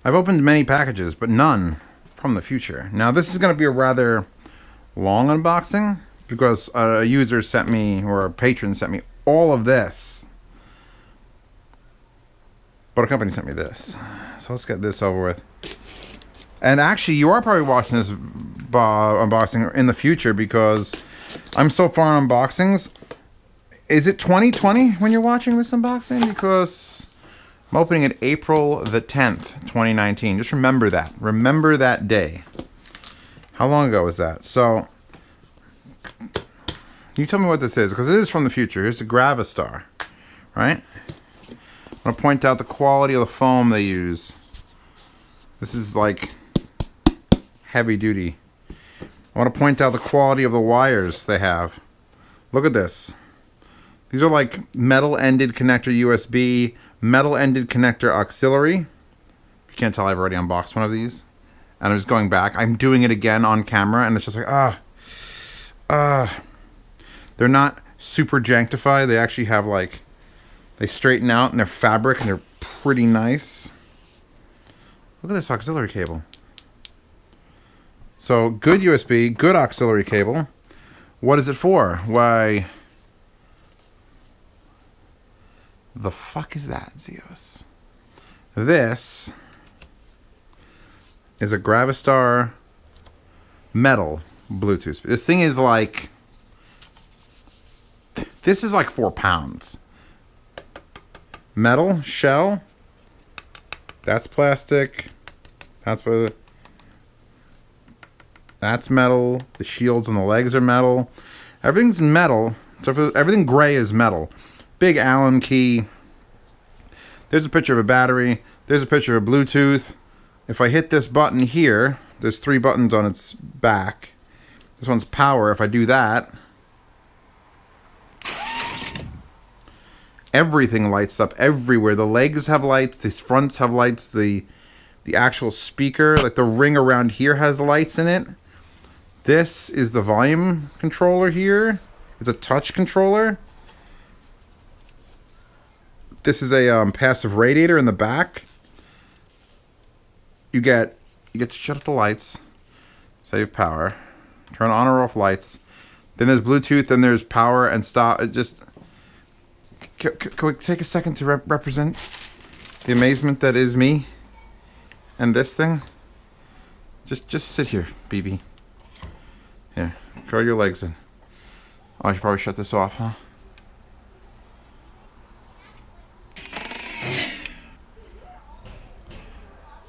I've opened many packages, but none from the future. Now this is going to be a rather long unboxing because a user sent me, or a patron sent me all of this. But a company sent me this. So let's get this over with. And actually, you are probably watching this unboxing in the future because I'm so far on unboxings. Is it 2020 when you're watching this unboxing? Because I'm opening it April the 10th, 2019. Just remember that. Remember that day. How long ago was that? So, you tell me what this is, because it is from the future. Here's the GravaStar, right? I'm going to point out the quality of the foam they use. This is like heavy duty. I want to point out the quality of the wires they have. Look at this. These are like metal-ended connector USB, metal-ended connector auxiliary. You can't tell, I've already unboxed one of these. And I'm just going back. I'm doing it again on camera, and it's just like, They're not super janktified. They actually have like, they straighten out, and they're fabric, and they're pretty nice. Look at this auxiliary cable. So, good USB, good auxiliary cable. What is it for? Why... the fuck is that, Zeos? This is a GravaStar metal Bluetooth. This thing is like... this is like 4 pounds. Metal shell. That's plastic. That's what... that's metal. The shields on the legs are metal. Everything's metal. So for everything gray is metal. Big Allen key. There's a picture of a battery. There's a picture of Bluetooth. If I hit this button here, there's 3 buttons on its back. This one's power. If I do that, everything lights up everywhere. The legs have lights. The fronts have lights. The actual speaker, like the ring around here, has lights in it. This is the volume controller here. It's a touch controller. This is a passive radiator in the back. You get to shut off the lights, save power, turn on or off lights. Then there's Bluetooth. Then there's power and stop. It just can we take a second to represent the amazement that is me and this thing? Just sit here, BB. Here, curl your legs in. Oh, I should probably shut this off, huh?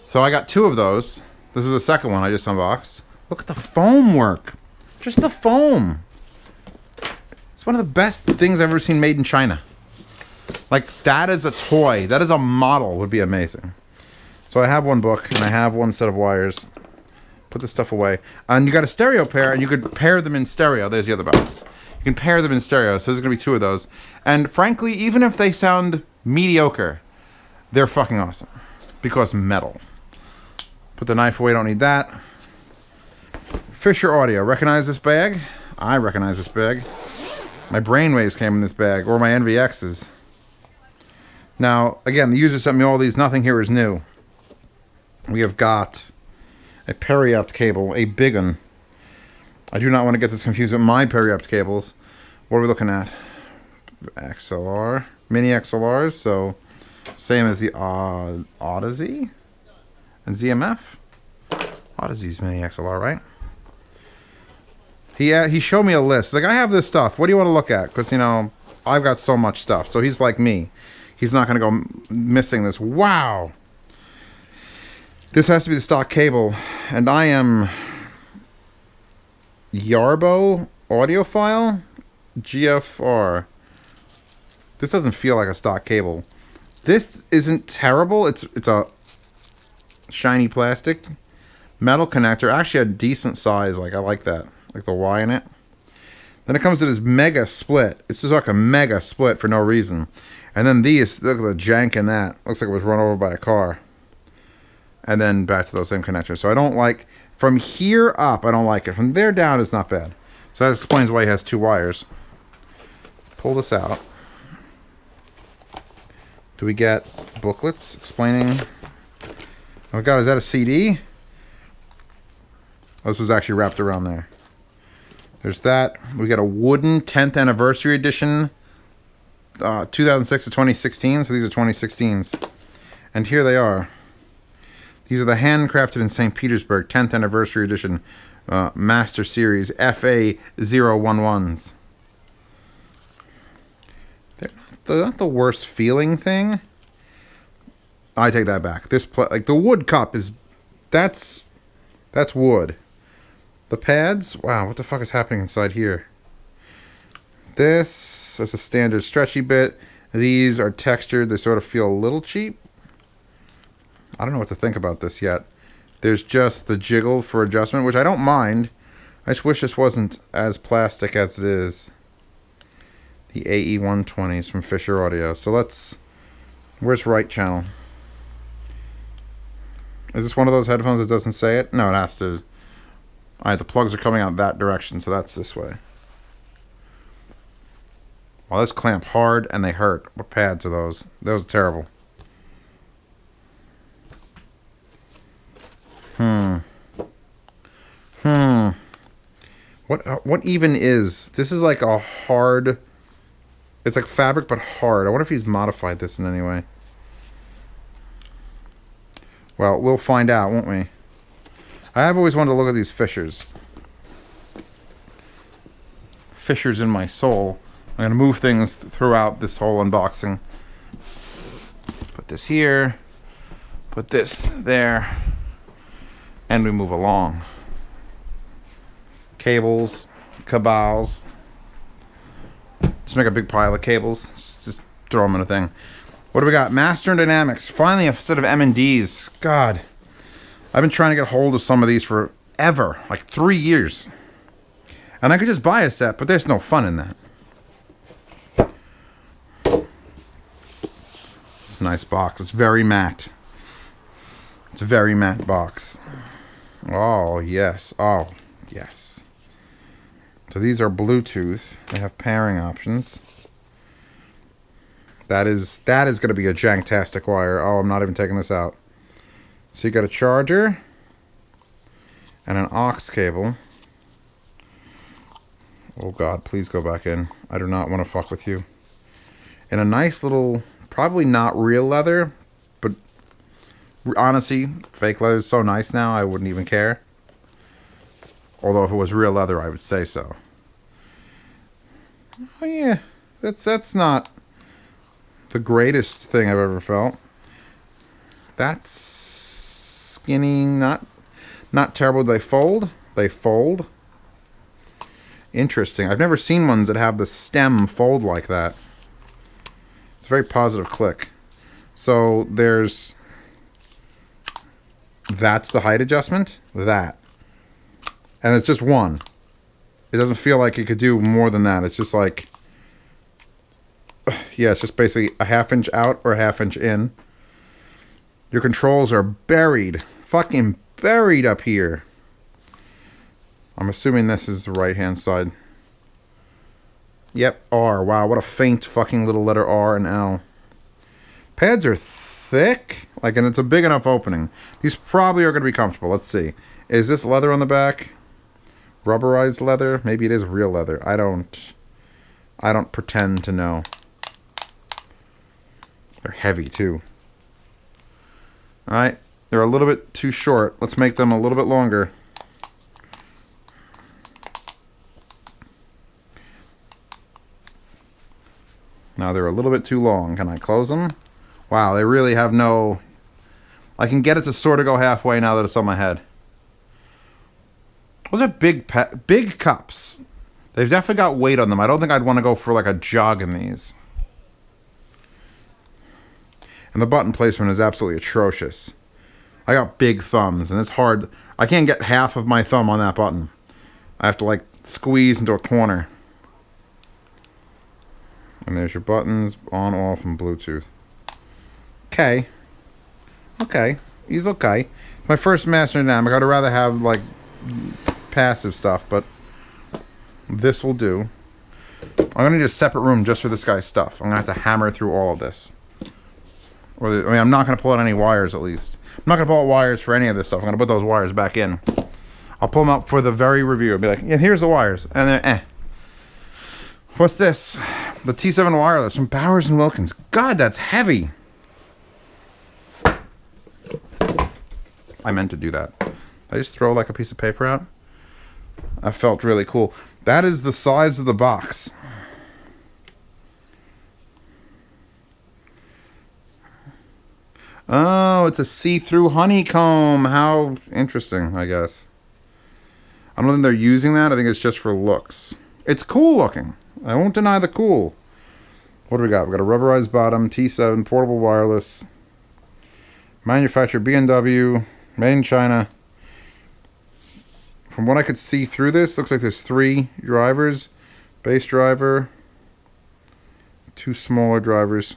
So I got 2 of those. This was the second one I just unboxed. Look at the foam work. Just the foam. It's one of the best things I've ever seen made in China. Like, that is a toy. That is a model. Would be amazing. So I have one book, and I have one set of wires. Put this stuff away. And you got a stereo pair, and you could pair them in stereo. There's the other box. You can pair them in stereo, so there's going to be 2 of those. And frankly, even if they sound mediocre, they're fucking awesome. Because metal. Put the knife away, don't need that. Fisher Audio. Recognize this bag? I recognize this bag. My brainwaves came in this bag, or my NVXs. Now, again, the user sent me all these. Nothing here is new. We have got a periapt cable, a big one. I do not want to get this confused with my periapt cables. What are we looking at? XLR. Mini XLRs, so same as the Odyssey and ZMF. Odyssey's Mini XLR, right? He showed me a list. He's like, I have this stuff. What do you want to look at? Because, you know, I've got so much stuff. So he's like me. He's not going to go missing this. Wow. This has to be the stock cable. And I am Yarbo audiophile GFR. This doesn't feel like a stock cable. This isn't terrible. It's a shiny plastic metal connector. Actually a decent size. Like, I like that. Like the Y in it. Then it comes to this mega split. It's just like a mega split for no reason. And then these, look at the jank in that. Looks like it was run over by a car. And then back to those same connectors. So I don't like, from here up, I don't like it. From there down, it's not bad. So that explains why he has 2 wires. Let's pull this out. Do we get booklets explaining Oh god, is that a CD? Oh, this was actually wrapped around there. There's that. We got a wooden 10th anniversary edition, 2006 to 2016. So these are 2016s. And here they are. These are the handcrafted in St. Petersburg 10th anniversary edition Master Series FA011s. They're not the worst feeling thing. I take that back. This like the wood cup is that's wood. The pads, wow, what the fuck is happening inside here? This is a standard stretchy bit. These are textured. They sort of feel a little cheap. I don't know what to think about this yet. There's just the jiggle for adjustment, which I don't mind. I just wish this wasn't as plastic as it is. The AE120s from Fisher Audio. So let's... Where's right channel? Is this one of those headphones that doesn't say it? No, it has to... Alright, the plugs are coming out that direction, so that's this way. Well, this clamp hard and they hurt. What pads are those? Those are terrible. What even is... This is like a hard... It's like fabric, but hard. I wonder if he's modified this in any way. Well, we'll find out, won't we? I have always wanted to look at these fishers. Fishers in my soul. I'm going to move things throughout this whole unboxing. Put this here. Put this there. And we move along. Cables. Cabals. Just make a big pile of cables. Just throw them in a thing. What do we got? Master and Dynamics. Finally a set of M&Ds. God. I've been trying to get hold of some of these forever. Like 3 years. And I could just buy a set, but there's no fun in that. It's a nice box. It's very matte. It's a very matte box. Oh, yes. Oh, yes. So these are Bluetooth. They have pairing options. That is going to be a janktastic wire. Oh, I'm not even taking this out. So you got a charger and an aux cable. Oh god, please go back in. I do not want to fuck with you. And a nice little, probably not real leather, but honestly, fake leather is so nice now, I wouldn't even care. Although if it was real leather, I would say so. Oh yeah, that's not the greatest thing I've ever felt. That's skinny, not terrible. They fold. They fold. Interesting. I've never seen ones that have the stem fold like that. It's a very positive click. So there's... That's the height adjustment. That. And it's just one. It doesn't feel like it could do more than that. It's just like... Yeah, it's just basically a ½ inch out or a ½ inch in. Your controls are buried. Fucking buried up here. I'm assuming this is the right-hand side. Yep, R. Wow, what a faint fucking little letter R and L. Pads are thick. Like, and it's a big enough opening. These probably are going to be comfortable. Let's see. Is this leather on the back? Rubberized leather? Maybe it is real leather. I don't pretend to know. They're heavy, too. Alright. They're a little bit too short. Let's make them a little bit longer. Now they're a little bit too long. Can I close them? Wow, they really have no... I can get it to sort of go halfway now that it's on my head. Those are big cups. They've definitely got weight on them. I don't think I'd want to go for like a jog in these. And the button placement is absolutely atrocious. I got big thumbs, and it's hard. I can't get half of my thumb on that button. I have to like squeeze into a corner. And there's your buttons, on, off, and Bluetooth. Okay. Okay. He's okay. My first Master Dynamic. I'd rather have like passive stuff, but this will do. I'm gonna need a separate room just for this guy's stuff. I'm gonna have to hammer through all of this. Or I mean, I'm not going to pull out any wires at least. I'm not going to pull out wires for any of this stuff. I'm going to put those wires back in. I'll pull them out for the very review. I'll be like, yeah, here's the wires. And then, What's this? The T7 wireless from Bowers & Wilkins. God, that's heavy. I meant to do that. Did I just throw like a piece of paper out? That felt really cool. That is the size of the box. Oh, it's a see-through honeycomb. How interesting, I guess. I don't think they're using that. I think it's just for looks. It's cool looking. I won't deny the cool. What do we got? We got a rubberized bottom, T7, portable wireless. Manufactured B&W, made in China. From what I could see through this, looks like there's 3 drivers. Bass driver. 2 smaller drivers.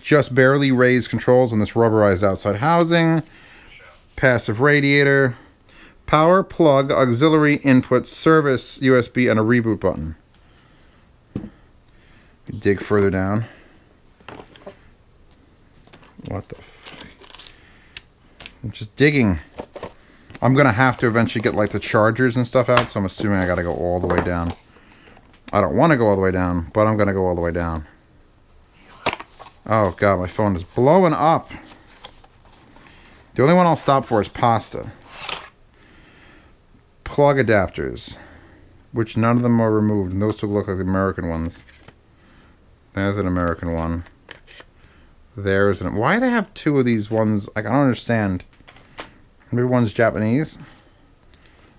Just barely raised controls on this rubberized outside housing. Passive radiator. Power plug, auxiliary input, service, USB, and a reboot button. Dig further down. What the fuck? I'm just digging. I'm going to have to eventually get like the chargers and stuff out, so I'm assuming I got to go all the way down. I don't want to go all the way down, but I'm going to go all the way down. Oh god, my phone is blowing up. The only one I'll stop for is pasta. Plug adapters, which none of them are removed, and those two look like the American ones. There's an American one. There's an... Why do they have 2 of these ones? Like, I don't understand. Maybe one's Japanese.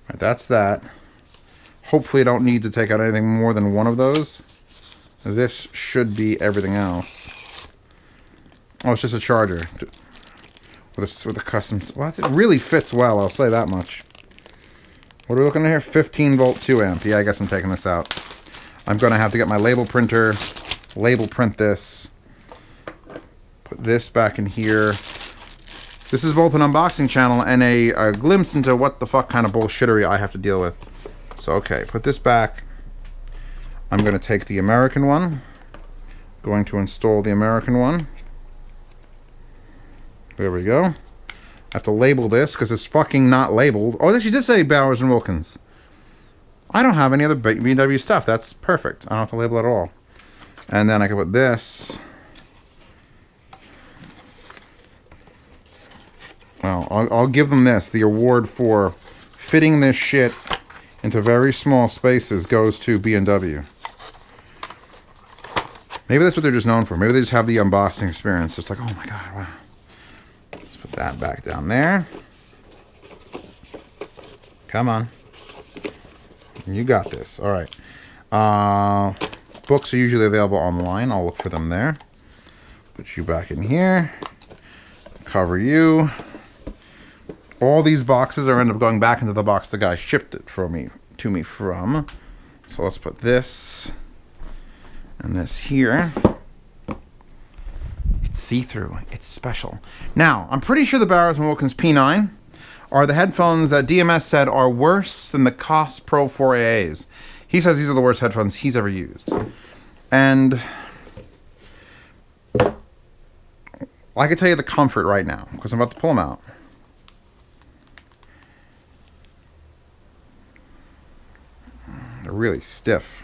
Right, that's that. Hopefully I don't need to take out anything more than one of those. This should be everything else. Oh, it's just a charger. With a custom... Well, it really fits well, I'll say that much. What are we looking at here? 15 volt 2 amp. Yeah, I guess I'm taking this out. I'm going to have to get my label printer, label print this, put this back in here. This is both an unboxing channel and a glimpse into what the fuck kind of bullshittery I have to deal with. So, okay, put this back. I'm going to take the American one. Going to install the American one. There we go. I have to label this because it's fucking not labeled. Oh, she did say Bowers & Wilkins. I don't have any other B&W stuff. That's perfect. I don't have to label it at all. And then I can put this. Well, I'll give them this. The award for fitting this shit into very small spaces goes to B&W. Maybe that's what they're just known for. Maybe they just have the unboxing experience. It's like, oh my god, wow. Put that back down there. Come on. You got this. All right. Books are usually available online. I'll look for them there. Put you back in here. Cover you. All these boxes are end up going back into the box the guy shipped it to me from. So let's put this and this here. See-through. It's special. Now, I'm pretty sure the Bowers & Wilkins P9 are the headphones that DMS said are worse than the Koss Pro 4AAs. He says these are the worst headphones he's ever used. And I can tell you the comfort right now, because I'm about to pull them out. They're really stiff.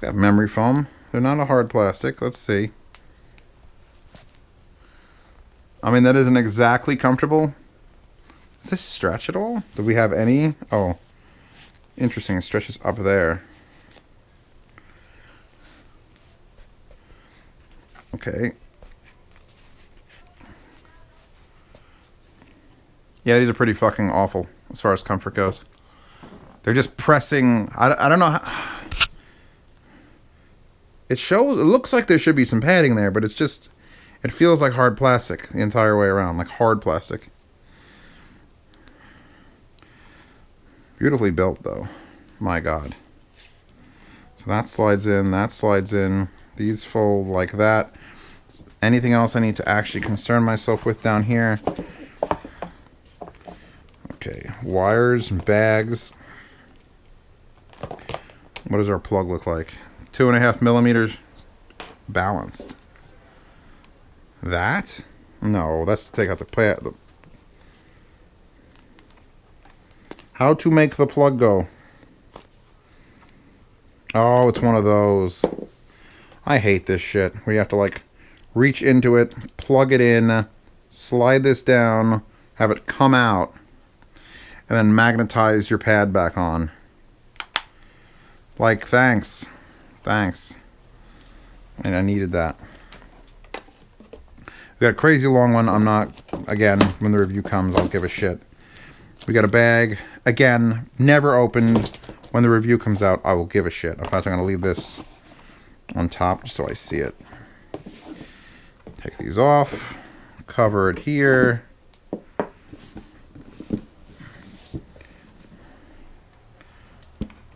Got memory foam. They're not a hard plastic. Let's see. I mean, that isn't exactly comfortable. Does this stretch at all? Do we have any? Oh, interesting. It stretches up there. Okay. Yeah, these are pretty fucking awful as far as comfort goes. They're just pressing. I don't know how... It looks like there should be some padding there, but it's just, it feels like hard plastic the entire way around, like hard plastic. Beautifully built, though. My God. So that slides in, that slides in. These fold like that. Anything else I need to actually concern myself with down here? Okay, wires and bags. What does our plug look like? 2.5 millimeters balanced. That? No, that's to take out the pad. How to make the plug go? Oh, it's one of those. I hate this shit. Where you have to like reach into it, plug it in, slide this down, have it come out, and then magnetize your pad back on. Like, thanks. Thanks. And I needed that. We got a crazy long one. I'm not, again, when the review comes, I'll give a shit. We got a bag. Again, never opened. When the review comes out, I will give a shit. In fact, I'm going to leave this on top just so I see it. Take these off. Cover it here.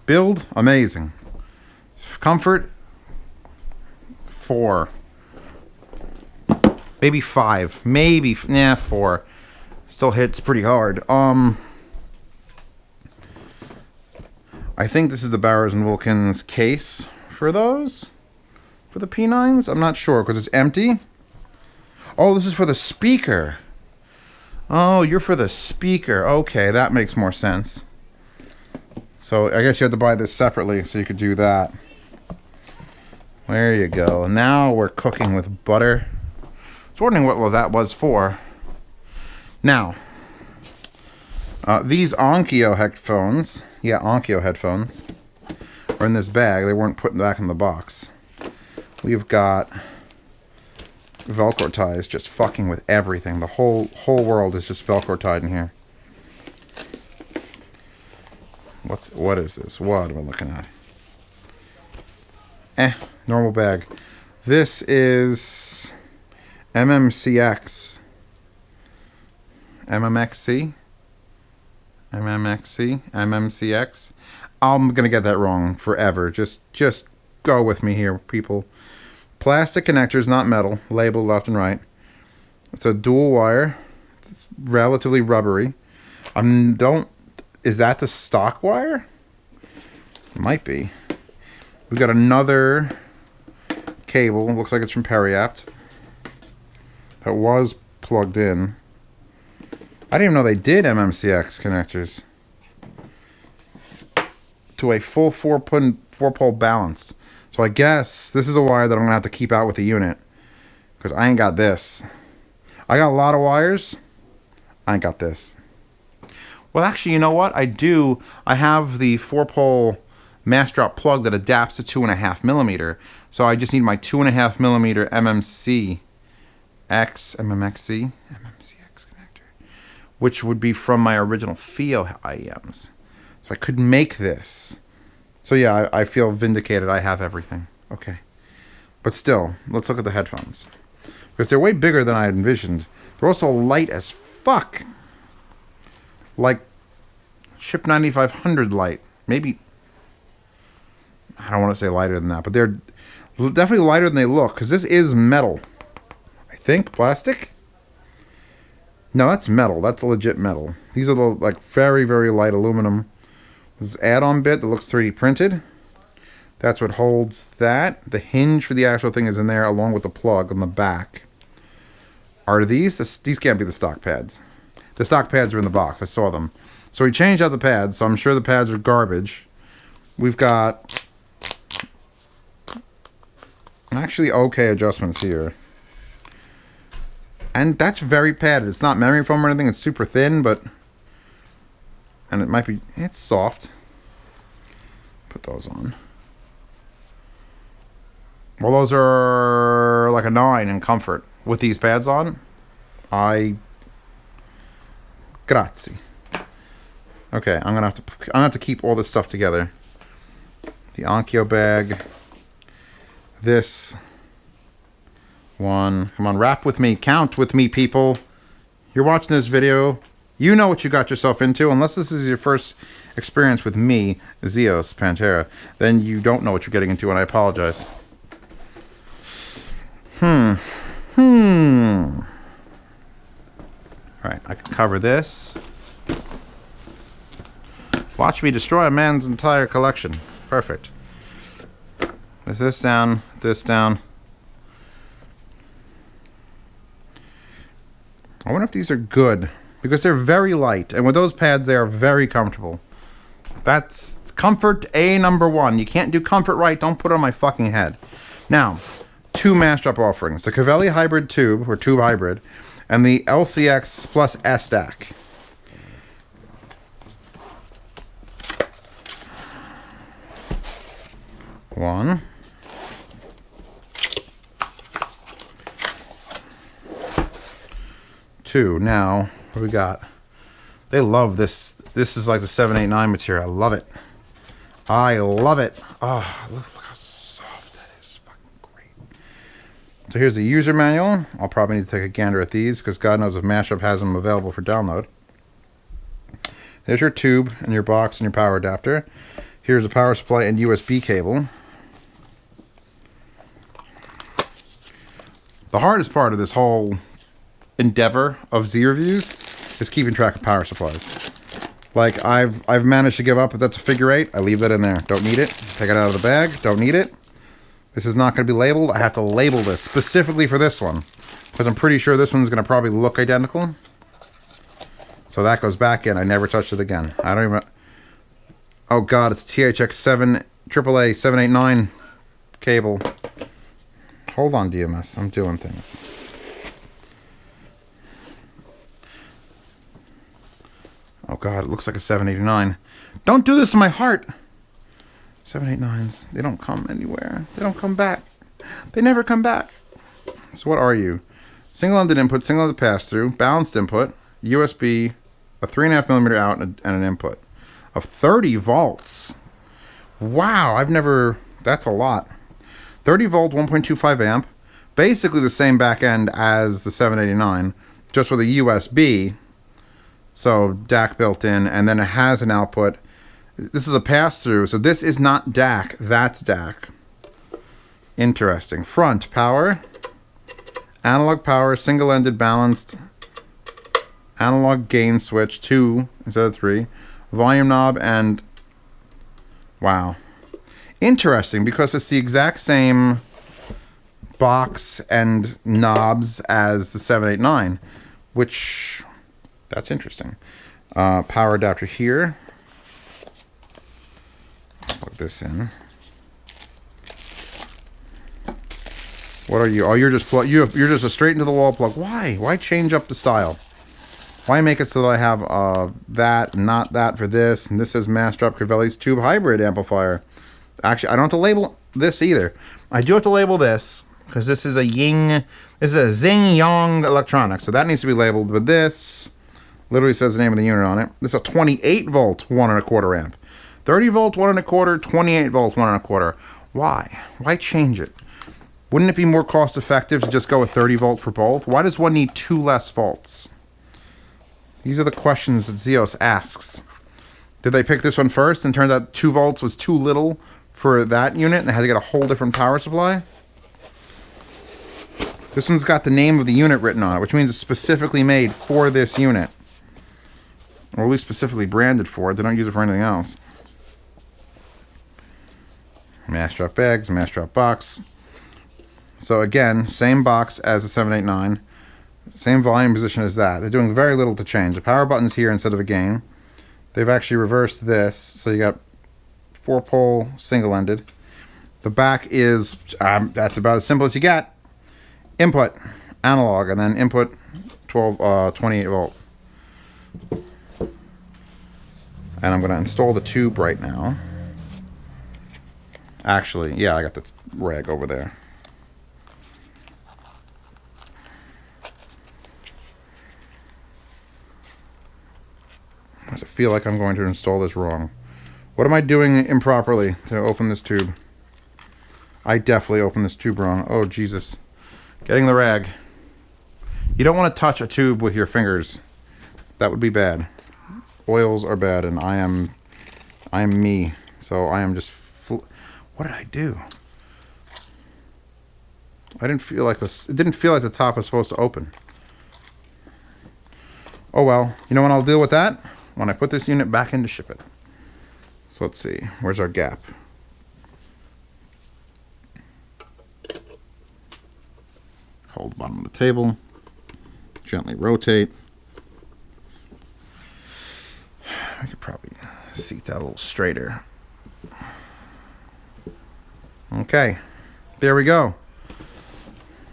Build, amazing. Comfort, 4. Maybe 5. Maybe, 4. Still hits pretty hard. I think this is the Bowers & Wilkins case for those. For the P9s? I'm not sure because it's empty. Oh, this is for the speaker. Oh, you're for the speaker. Okay, that makes more sense. So I guess you had to buy this separately so you could do that. There you go. Now we're cooking with butter. I was wondering what that was for. Now, these Onkyo headphones, Onkyo headphones, are in this bag. They weren't put back in the box. We've got Velcro ties just fucking with everything. The whole world is just Velcro tied in here. What is this? What am I looking at? Normal bag. This is MMCX. MMXC? MMXC? MMCX? I'm gonna get that wrong forever. Just go with me here, people. Plastic connectors, not metal. Labeled left and right. It's a dual wire. It's relatively rubbery. Is that the stock wire? It might be. We got another cable. Looks like it's from Periapt. That was plugged in. I didn't even know they did MMCX connectors. To a full 4-pole balanced. So I guess this is a wire that I'm going to have to keep out with the unit. Because I ain't got this. I got a lot of wires. I ain't got this. Well, actually, you know what? I do. I have the 4-pole mass drop plug that adapts to 2.5 millimeter. So I just need my 2.5 millimeter MMCX connector, which would be from my original FIO IEMs. So I could make this. So yeah, I feel vindicated. I have everything. Okay. But still, let's look at the headphones. Because they're way bigger than I had envisioned. They're also light as fuck. Like Ship 9500 light. Maybe, I don't want to say lighter than that, but they're definitely lighter than they look, because this is metal. I think plastic? No, that's metal. That's legit metal. These are the like very, very light aluminum. This add-on bit that looks 3D printed. That's what holds that. The hinge for the actual thing is in there along with the plug on the back. Are these can't be the stock pads. The stock pads are in the box. I saw them. So we changed out the pads, so I'm sure the pads are garbage. We've got actually okay adjustments here. And that's very padded. It's not memory foam or anything. It's super thin, but... And it might be... It's soft. Put those on. Well, those are like a 9 in comfort. With these pads on, Grazie. Okay, I'm gonna have to keep all this stuff together. The Onkyo bag. This one. Come on, rap with me. Count with me, people. You're watching this video. You know what you got yourself into. Unless this is your first experience with me, Zeos Pantera, then you don't know what you're getting into, and I apologize. Alright, I can cover this. Watch me destroy a man's entire collection. Perfect. There's this down, this down. I wonder if these are good, because they're very light, and with those pads they are very comfortable. That's comfort A number one. You can't do comfort right, don't put it on my fucking head. Now, two mashup offerings. The Cavalli hybrid tube, or tube hybrid, and the LCX plus S-DAC. One. Two. Now, what do we got? They love this. This is like the 789 material. I love it. I love it. Oh, look how soft that is. Fucking great. So here's the user manual. I'll probably need to take a gander at these because God knows if Mashup has them available for download. There's your tube and your box and your power adapter. Here's a power supply and USB cable. The hardest part of this whole endeavor of Z reviews is keeping track of power supplies. Like I've managed to give up if that's a figure 8. I leave that in there. Don't need it. Take it out of the bag. Don't need it. This is not going to be labeled. I have to label this specifically for this one because I'm pretty sure this one's going to probably look identical. So that goes back in. I never touched it again. I don't even. Oh God, it's a THX7 AAA 789 cable. Hold on, DMS. I'm doing things. Oh God, it looks like a 789. Don't do this to my heart. 789s, they don't come anywhere. They don't come back. They never come back. So what are you? Single-ended input, single-ended pass-through, balanced input, USB, a 3.5mm out, and an input of 30 volts. Wow, I've never... That's a lot. 30 volt, 1.25 amp. Basically the same back end as the 789, just with a USB. So DAC built in, and then it has an output. This is a pass-through, so this is not DAC, that's DAC. Interesting. Front, power, analog power, single-ended balanced, analog gain switch, 2 instead of 3, volume knob, and wow. Interesting, because it's the exact same box and knobs as the 789, which... That's interesting. Power adapter here. Plug this in. What are you? Oh, you're just you're just a straight into the wall plug. Why? Why change up the style? Why make it so that I have that and not that for this? And this says Massdrop Cavalli's tube hybrid amplifier. Actually, I don't have to label this either. I do have to label this because this is a Ying. This is a Zing Yang electronics, so that needs to be labeled with this. Literally says the name of the unit on it. This is a 28 volt 1.25 amp. 30 volt 1.25, 28 volt 1.25. Why? Why change it? Wouldn't it be more cost effective to just go with 30 volt for both? Why does one need 2 less volts? These are the questions that Zeos asks. Did they pick this one first and turned out 2 volts was too little for that unit and they had to get a whole different power supply? This one's got the name of the unit written on it, which means it's specifically made for this unit. Or at least specifically branded for it. They don't use it for anything else. Mass drop bags, mass drop box. So again, same box as the 789. Same volume position as that. They're doing very little to change. The power button's here instead of a gain. They've actually reversed this. So you got 4-pole single-ended. The back is, that's about as simple as you get. Input, analog, and then input 28 volt. And I'm going to install the tube right now. Actually, yeah, I got the rag over there. Does it feel like I'm going to install this wrong? What am I doing improperly to open this tube? I definitely opened this tube wrong. Oh, Jesus. Getting the rag. You don't want to touch a tube with your fingers. That would be bad. Oils are bad, and I am me. So I am just... What did I do? I didn't feel like this. It didn't feel like the top was supposed to open. Oh well. You know when I'll deal with that? When I put this unit back in to ship it. So let's see. Where's our gap? Roll the bottom of the table. Gently rotate. I could probably seat that a little straighter. Okay, there we go.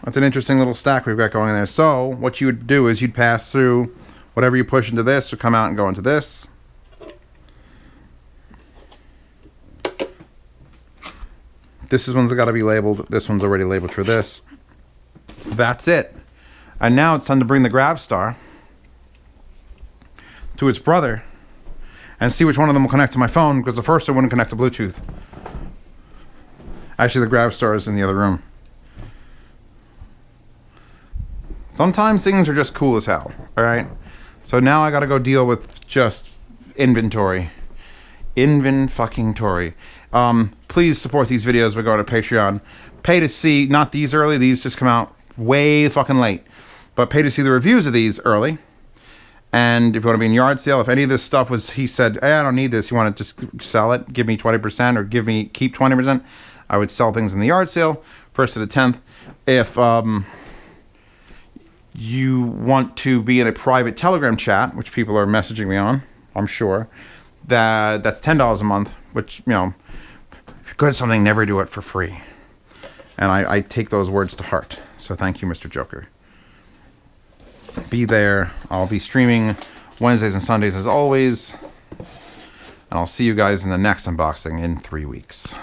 That's an interesting little stack we've got going there. So what you would do is you'd pass through whatever you push into this would come out and go into this. This one's got to be labeled. This one's already labeled for this. That's it. And now it's time to bring the GravaStar to its brother and see which one of them will connect to my phone, because the first one wouldn't connect to Bluetooth. Actually, the GravaStar is in the other room. Sometimes things are just cool as hell, all right? So now I got to go deal with just inventory. Fucking-tory. Please support these videos by going to Patreon. Pay to see, not these early, these just come out way fucking late. But pay to see the reviews of these early. And if you want to be in yard sale, if any of this stuff was, he said, hey, I don't need this, you want to just sell it, give me 20% or keep 20%, I would sell things in the yard sale, 1st to the 10th. If you want to be in a private Telegram chat, which people are messaging me on, I'm sure, that's $10 a month, which, you know, if you're good at something, never do it for free. And I take those words to heart. So thank you, Mr. Joker. Be there. I'll be streaming Wednesdays and Sundays as always. And I'll see you guys in the next unboxing in 3 weeks.